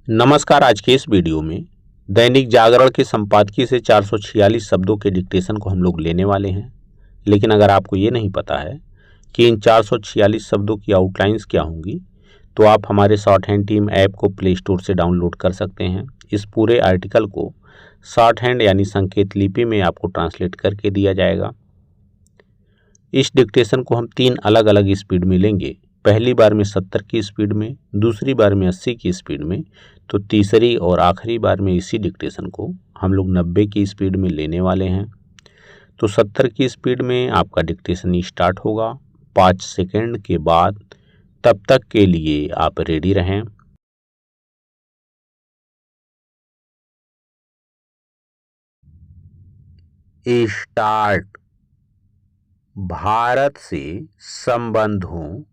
नमस्कार। आज के इस वीडियो में दैनिक जागरण के संपादकीय से 446 शब्दों के डिक्टेशन को हम लोग लेने वाले हैं। लेकिन अगर आपको ये नहीं पता है कि इन 446 शब्दों की आउटलाइंस क्या होंगी, तो आप हमारे शॉर्ट हैंड टीम ऐप को प्ले स्टोर से डाउनलोड कर सकते हैं। इस पूरे आर्टिकल को शॉर्ट हैंड यानी संकेत लिपि में आपको ट्रांसलेट करके दिया जाएगा। इस डिक्टेशन को हम 3 अलग अलग स्पीड में लेंगे। पहली बार में 70 की स्पीड में, दूसरी बार में 80 की स्पीड में, तो तीसरी और आखिरी बार में इसी डिक्टेशन को हम लोग 90 की स्पीड में लेने वाले हैं। तो 70 की स्पीड में आपका डिक्टेशन स्टार्ट होगा 5 सेकंड के बाद। तब तक के लिए आप रेडी रहें। स्टार्ट। भारत से संबंधों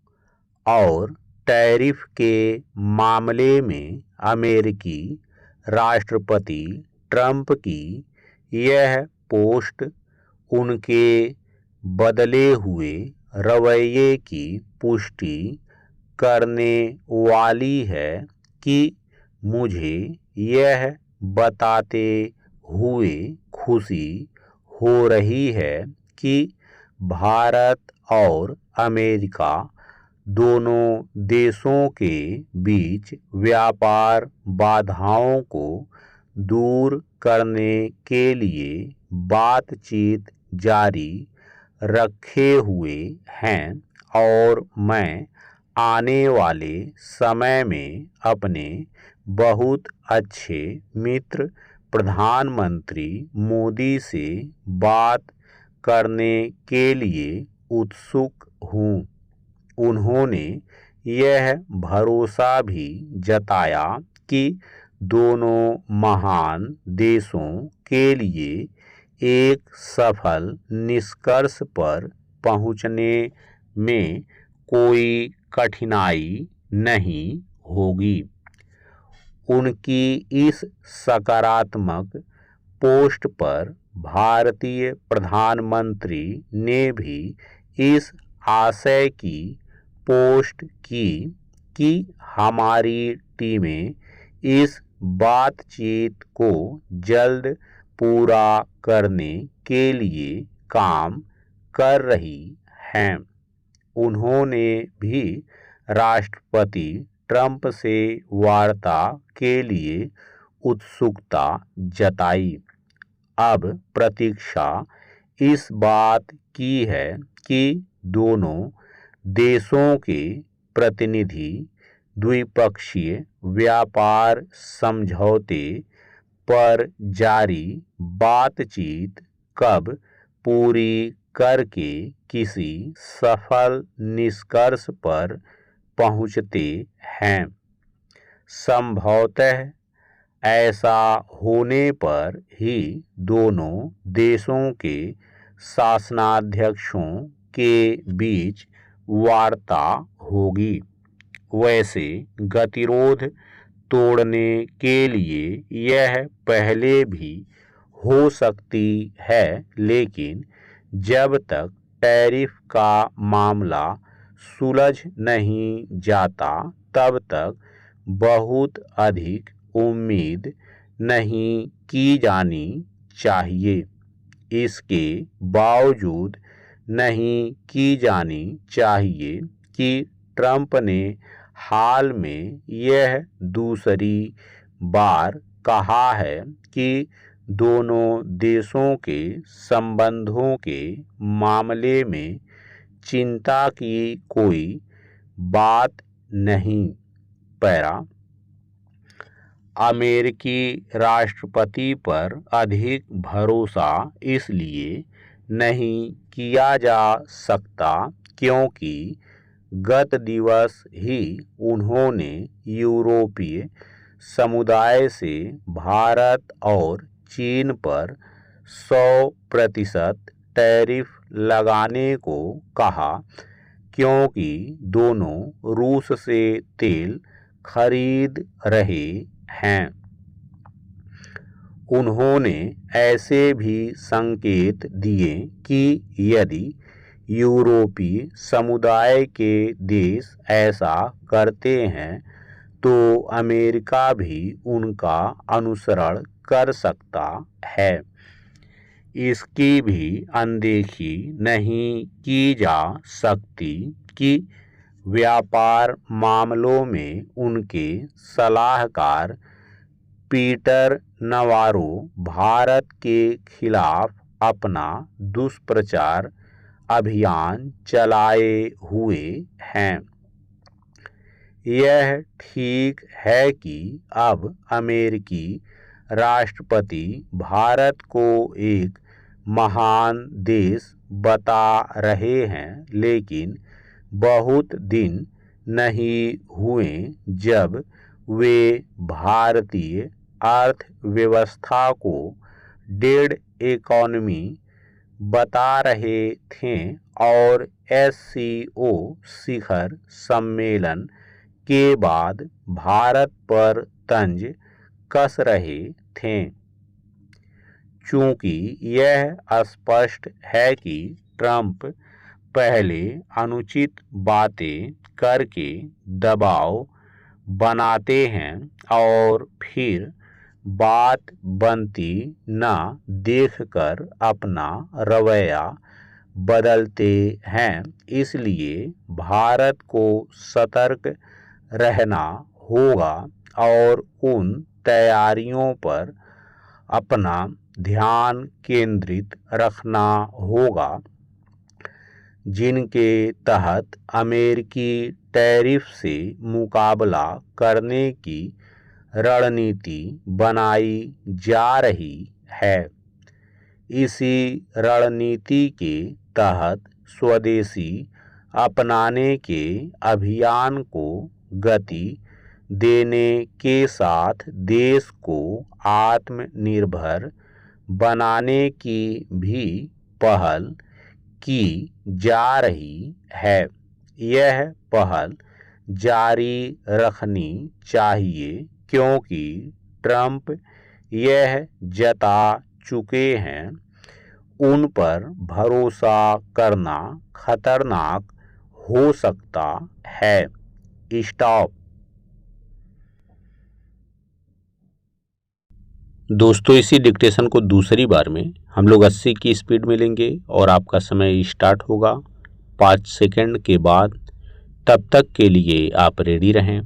और टैरिफ के मामले में अमेरिकी राष्ट्रपति ट्रंप की यह पोस्ट उनके बदले हुए रवैये की पुष्टि करने वाली है कि मुझे यह बताते हुए खुशी हो रही है कि भारत और अमेरिका दोनों देशों के बीच व्यापार बाधाओं को दूर करने के लिए बातचीत जारी रखे हुए हैं और मैं आने वाले समय में अपने बहुत अच्छे मित्र प्रधानमंत्री मोदी से बात करने के लिए उत्सुक हूँ। उन्होंने यह भरोसा भी जताया कि दोनों महान देशों के लिए एक सफल निष्कर्ष पर पहुंचने में कोई कठिनाई नहीं होगी। उनकी इस सकारात्मक पोस्ट पर भारतीय प्रधानमंत्री ने भी इस आशय की पोस्ट की कि हमारी टीमें इस बातचीत को जल्द पूरा करने के लिए काम कर रही हैं। उन्होंने भी राष्ट्रपति ट्रंप से वार्ता के लिए उत्सुकता जताई। अब प्रतीक्षा इस बात की है कि दोनों देशों के प्रतिनिधि द्विपक्षीय व्यापार समझौते पर जारी बातचीत कब पूरी करके किसी सफल निष्कर्ष पर पहुंचते हैं। संभवतः ऐसा होने पर ही दोनों देशों के शासनाध्यक्षों के बीच वार्ता होगी। वैसे गतिरोध तोड़ने के लिए यह पहले भी हो सकती है, लेकिन जब तक टैरिफ का मामला सुलझ नहीं जाता तब तक बहुत अधिक उम्मीद नहीं की जानी चाहिए। इसके बावजूद नहीं की जानी चाहिए कि ट्रंप ने हाल में यह दूसरी बार कहा है कि दोनों देशों के संबंधों के मामले में चिंता की कोई बात नहीं। पैरा। अमेरिकी राष्ट्रपति पर अधिक भरोसा इसलिए नहीं किया जा सकता क्योंकि गत दिवस ही उन्होंने यूरोपीय समुदाय से भारत और चीन पर 100% टैरिफ लगाने को कहा, क्योंकि दोनों रूस से तेल खरीद रहे हैं। उन्होंने ऐसे भी संकेत दिए कि यदि यूरोपीय समुदाय के देश ऐसा करते हैं तो अमेरिका भी उनका अनुसरण कर सकता है। इसकी भी अनदेखी नहीं की जा सकती कि व्यापार मामलों में उनके सलाहकार पीटर नवारो भारत के खिलाफ अपना दुष्प्रचार अभियान चलाए हुए हैं। यह ठीक है कि अब अमेरिकी राष्ट्रपति भारत को एक महान देश बता रहे हैं, लेकिन बहुत दिन नहीं हुए जब वे भारतीय अर्थव्यवस्था को डेड इकोनॉमी बता रहे थे और SCO शिखर सम्मेलन के बाद भारत पर तंज कस रहे थे। चूंकि यह स्पष्ट है कि ट्रंप पहले अनुचित बातें करके दबाव बनाते हैं और फिर बात बनती न देखकर अपना रवैया बदलते हैं, इसलिए भारत को सतर्क रहना होगा और उन तैयारियों पर अपना ध्यान केंद्रित रखना होगा जिनके तहत अमेरिकी टैरिफ से मुकाबला करने की रणनीति बनाई जा रही है। इसी रणनीति के तहत स्वदेशी अपनाने के अभियान को गति देने के साथ देश को आत्मनिर्भर बनाने की भी पहल की जा रही है। यह पहल जारी रखनी चाहिए क्योंकि ट्रंप यह जता चुके हैं उन पर भरोसा करना खतरनाक हो सकता है। स्टॉप। दोस्तों, इसी डिक्टेशन को दूसरी बार में हम लोग 80 की स्पीड में लेंगे और आपका समय स्टार्ट होगा 5 सेकंड के बाद। तब तक के लिए आप रेडी रहें।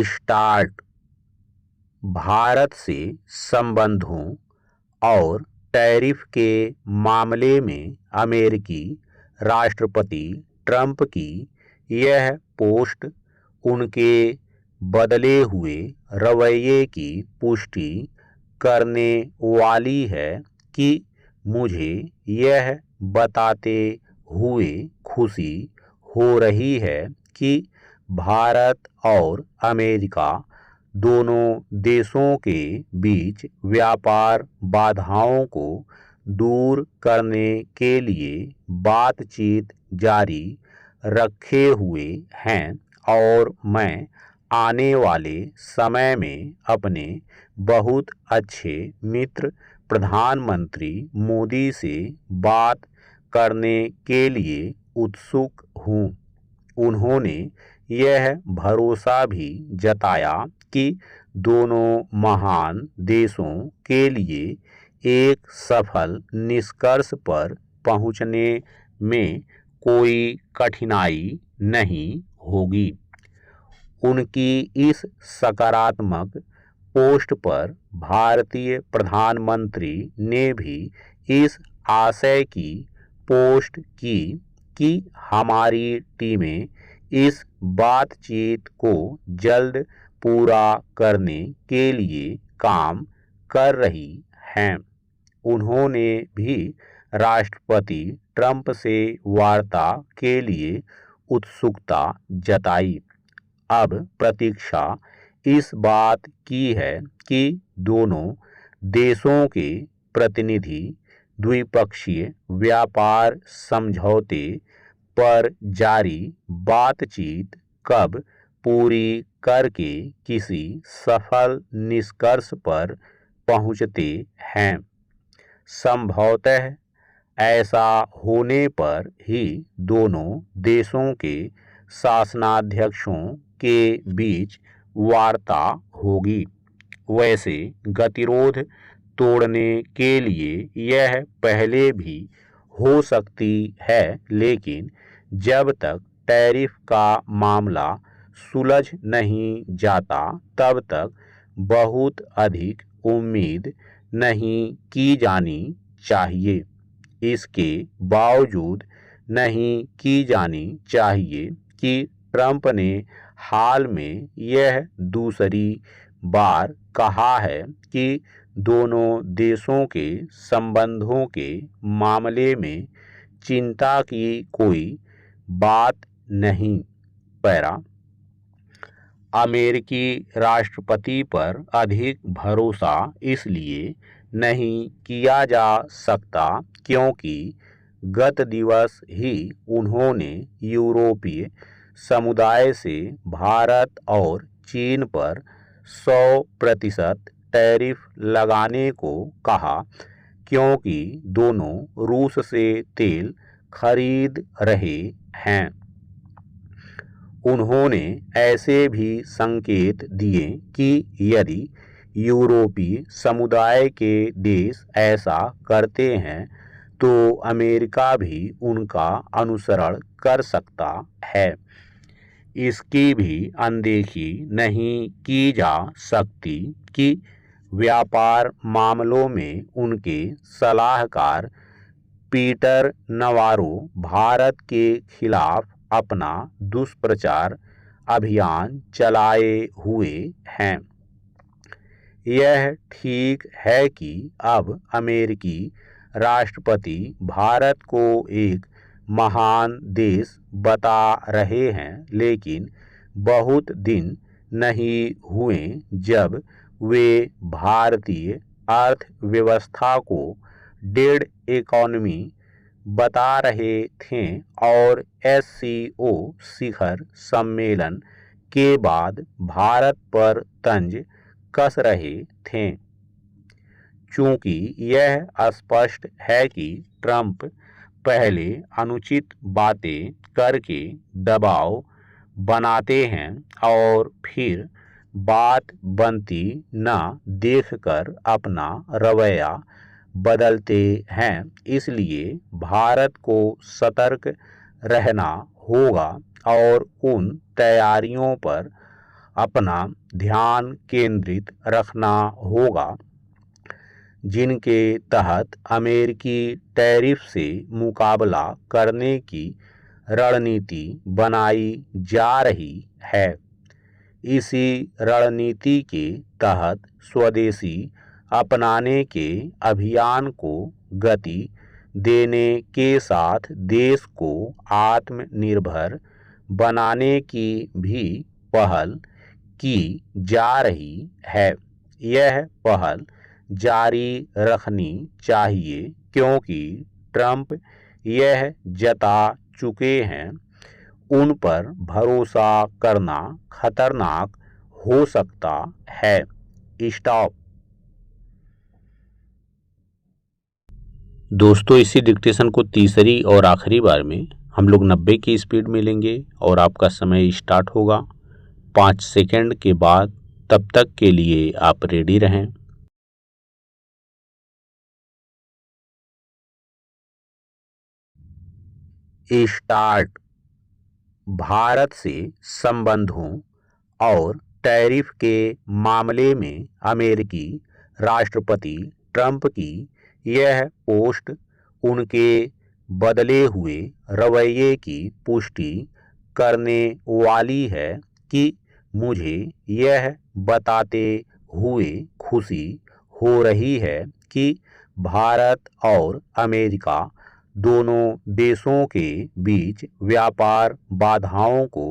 स्टार्ट। भारत से संबंधों और टैरिफ के मामले में अमेरिकी राष्ट्रपति ट्रंप की यह पोस्ट उनके बदले हुए रवैये की पुष्टि करने वाली है कि मुझे यह बताते हुए खुशी हो रही है कि भारत और अमेरिका दोनों देशों के बीच व्यापार बाधाओं को दूर करने के लिए बातचीत जारी रखे हुए हैं और मैं आने वाले समय में अपने बहुत अच्छे मित्र प्रधानमंत्री मोदी से बात करने के लिए उत्सुक हूँ। उन्होंने यह भरोसा भी जताया कि दोनों महान देशों के लिए एक सफल निष्कर्ष पर पहुंचने में कोई कठिनाई नहीं होगी। उनकी इस सकारात्मक पोस्ट पर भारतीय प्रधानमंत्री ने भी इस आशय की पोस्ट की कि हमारी टीमें इस बातचीत को जल्द पूरा करने के लिए काम कर रही हैं। उन्होंने भी राष्ट्रपति ट्रंप से वार्ता के लिए उत्सुकता जताई। अब प्रतीक्षा इस बात की है कि दोनों देशों के प्रतिनिधि द्विपक्षीय व्यापार समझौते पर जारी बातचीत कब पूरी करके किसी सफल निष्कर्ष पर पहुंचते हैं। संभवतः ऐसा होने पर ही दोनों देशों के शासनाध्यक्षों के बीच वार्ता होगी। वैसे गतिरोध तोड़ने के लिए यह पहले भी हो सकती है, लेकिन जब तक टैरिफ का मामला सुलझ नहीं जाता तब तक बहुत अधिक उम्मीद नहीं की जानी चाहिए। इसके बावजूद नहीं की जानी चाहिए कि ट्रंप ने हाल में यह दूसरी बार कहा है कि दोनों देशों के संबंधों के मामले में चिंता की कोई बात नहीं। पैरा, अमेरिकी राष्ट्रपति पर अधिक भरोसा इसलिए नहीं किया जा सकता क्योंकि गत दिवस ही उन्होंने यूरोपीय समुदाय से भारत और चीन पर 100% टैरिफ लगाने को कहा, क्योंकि दोनों रूस से तेल खरीद रहे हैं। उन्होंने ऐसे भी संकेत दिए कि यदि यूरोपीय समुदाय के देश ऐसा करते हैं तो अमेरिका भी उनका अनुसरण कर सकता है। इसकी भी अनदेखी नहीं की जा सकती कि व्यापार मामलों में उनके सलाहकार पीटर नवारो भारत के खिलाफ अपना दुष्प्रचार अभियान चलाए हुए हैं। यह ठीक है कि अब अमेरिकी राष्ट्रपति भारत को एक महान देश बता रहे हैं, लेकिन बहुत दिन नहीं हुए जब वे भारतीय अर्थव्यवस्था को डेड इकोनॉमी बता रहे थे और SCO शिखर सम्मेलन के बाद भारत पर तंज कस रहे थे। चूंकि यह स्पष्ट है कि ट्रंप पहले अनुचित बातें करके दबाव बनाते हैं और फिर बात बनती न देखकर अपना रवैया बदलते हैं, इसलिए भारत को सतर्क रहना होगा और उन तैयारियों पर अपना ध्यान केंद्रित रखना होगा जिनके तहत अमेरिकी टैरिफ से मुकाबला करने की रणनीति बनाई जा रही है। इसी रणनीति के तहत स्वदेशी अपनाने के अभियान को गति देने के साथ देश को आत्मनिर्भर बनाने की भी पहल की जा रही है। यह पहल जारी रखनी चाहिए क्योंकि ट्रंप यह जता चुके हैं उन पर भरोसा करना खतरनाक हो सकता है। स्टॉप। दोस्तों, इसी डिक्टेशन को तीसरी और आखिरी बार में हम लोग 90 की स्पीड में लेंगे और आपका समय स्टार्ट होगा 5 सेकंड के बाद। तब तक के लिए आप रेडी रहें। स्टार्ट। भारत से संबंधों और टैरिफ के मामले में अमेरिकी राष्ट्रपति ट्रंप की यह पोस्ट उनके बदले हुए रवैये की पुष्टि करने वाली है कि मुझे यह बताते हुए खुशी हो रही है कि भारत और अमेरिका दोनों देशों के बीच व्यापार बाधाओं को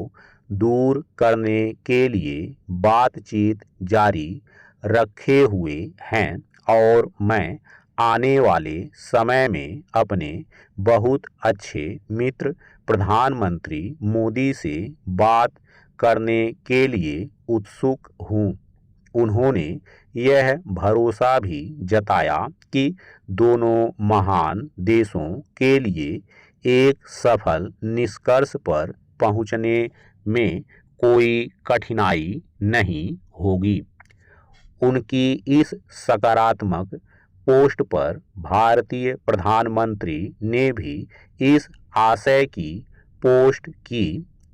दूर करने के लिए बातचीत जारी रखे हुए हैं और मैं आने वाले समय में अपने बहुत अच्छे मित्र प्रधानमंत्री मोदी से बात करने के लिए उत्सुक हूँ। उन्होंने यह भरोसा भी जताया कि दोनों महान देशों के लिए एक सफल निष्कर्ष पर पहुंचने में कोई कठिनाई नहीं होगी। उनकी इस सकारात्मक पोस्ट पर भारतीय प्रधानमंत्री ने भी इस आशय की पोस्ट की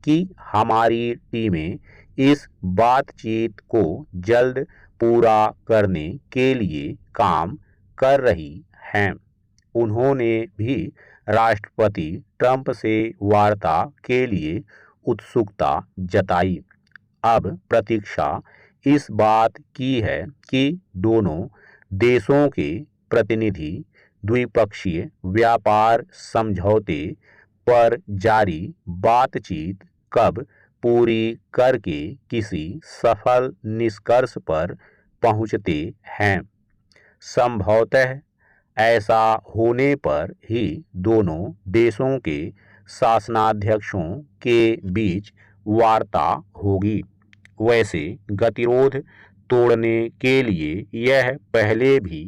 कि हमारी टीमें इस बातचीत को जल्द पूरा करने के लिए काम कर रही हैं। उन्होंने भी राष्ट्रपति ट्रंप से वार्ता के लिए उत्सुकता जताई। अब प्रतीक्षा इस बात की है कि दोनों देशों के प्रतिनिधि द्विपक्षीय व्यापार समझौते पर जारी बातचीत कब पूरी करके किसी सफल निष्कर्ष पर पहुंचते हैं। संभवतः ऐसा होने पर ही दोनों देशों के शासनाध्यक्षों के बीच वार्ता होगी। वैसे गतिरोध तोड़ने के लिए यह पहले भी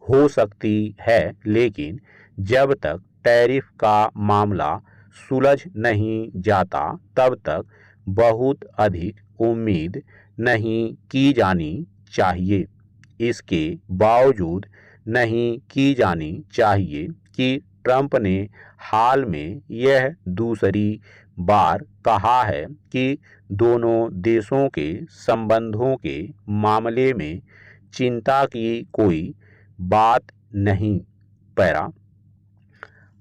हो सकती है, लेकिन जब तक टैरिफ का मामला सुलझ नहीं जाता तब तक बहुत अधिक उम्मीद नहीं की जानी चाहिए। इसके बावजूद नहीं की जानी चाहिए कि ट्रंप ने हाल में यह दूसरी बार कहा है कि दोनों देशों के संबंधों के मामले में चिंता की कोई बात नहीं। पैरा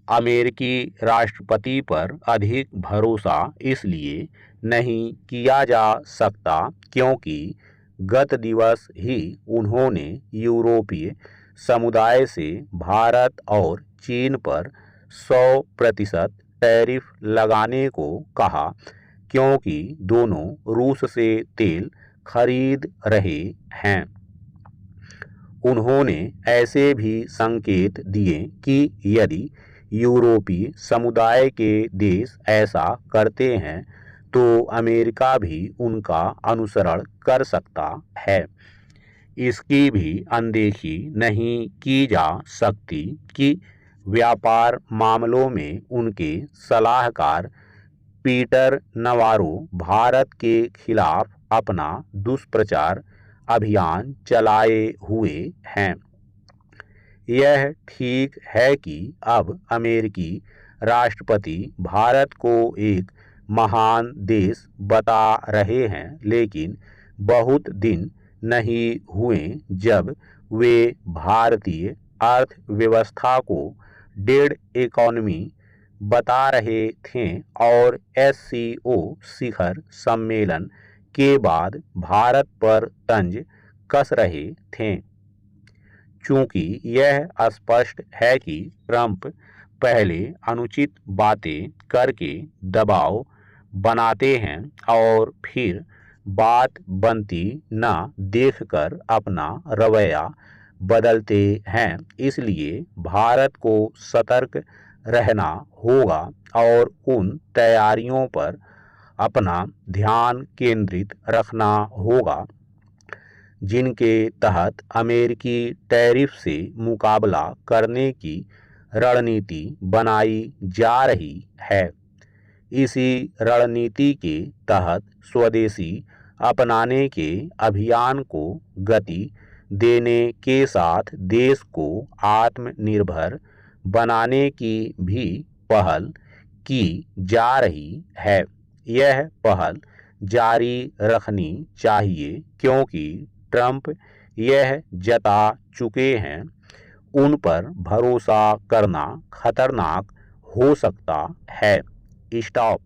अमेरिकी राष्ट्रपति पर अधिक भरोसा इसलिए नहीं किया जा सकता क्योंकि गत दिवस ही उन्होंने यूरोपीय समुदाय से भारत और चीन पर 100% टैरिफ लगाने को कहा, क्योंकि दोनों रूस से तेल खरीद रहे हैं। उन्होंने ऐसे भी संकेत दिए कि यदि यूरोपीय समुदाय के देश ऐसा करते हैं तो अमेरिका भी उनका अनुसरण कर सकता है। इसकी भी अनदेखी नहीं की जा सकती कि व्यापार मामलों में उनके सलाहकार पीटर नवारो भारत के खिलाफ अपना दुष्प्रचार अभियान चलाए हुए हैं। यह ठीक है कि अब अमेरिकी राष्ट्रपति भारत को एक महान देश बता रहे हैं, लेकिन बहुत दिन नहीं हुए जब वे भारतीय अर्थव्यवस्था को डेड इकोनॉमी बता रहे थे और SCO शिखर सम्मेलन के बाद भारत पर तंज कस रहे थे। चूंकि यह स्पष्ट है कि ट्रंप पहले अनुचित बातें करके दबाव बनाते हैं और फिर बात बनती न देखकर अपना रवैया बदलते हैं, इसलिए भारत को सतर्क रहना होगा और उन तैयारियों पर अपना ध्यान केंद्रित रखना होगा जिनके तहत अमेरिकी टैरिफ से मुकाबला करने की रणनीति बनाई जा रही है। इसी रणनीति के तहत स्वदेशी अपनाने के अभियान को गति देने के साथ देश को आत्मनिर्भर बनाने की भी पहल की जा रही है। यह पहल जारी रखनी चाहिए क्योंकि ट्रंप यह जता चुके हैं उन पर भरोसा करना खतरनाक हो सकता है। स्टॉप।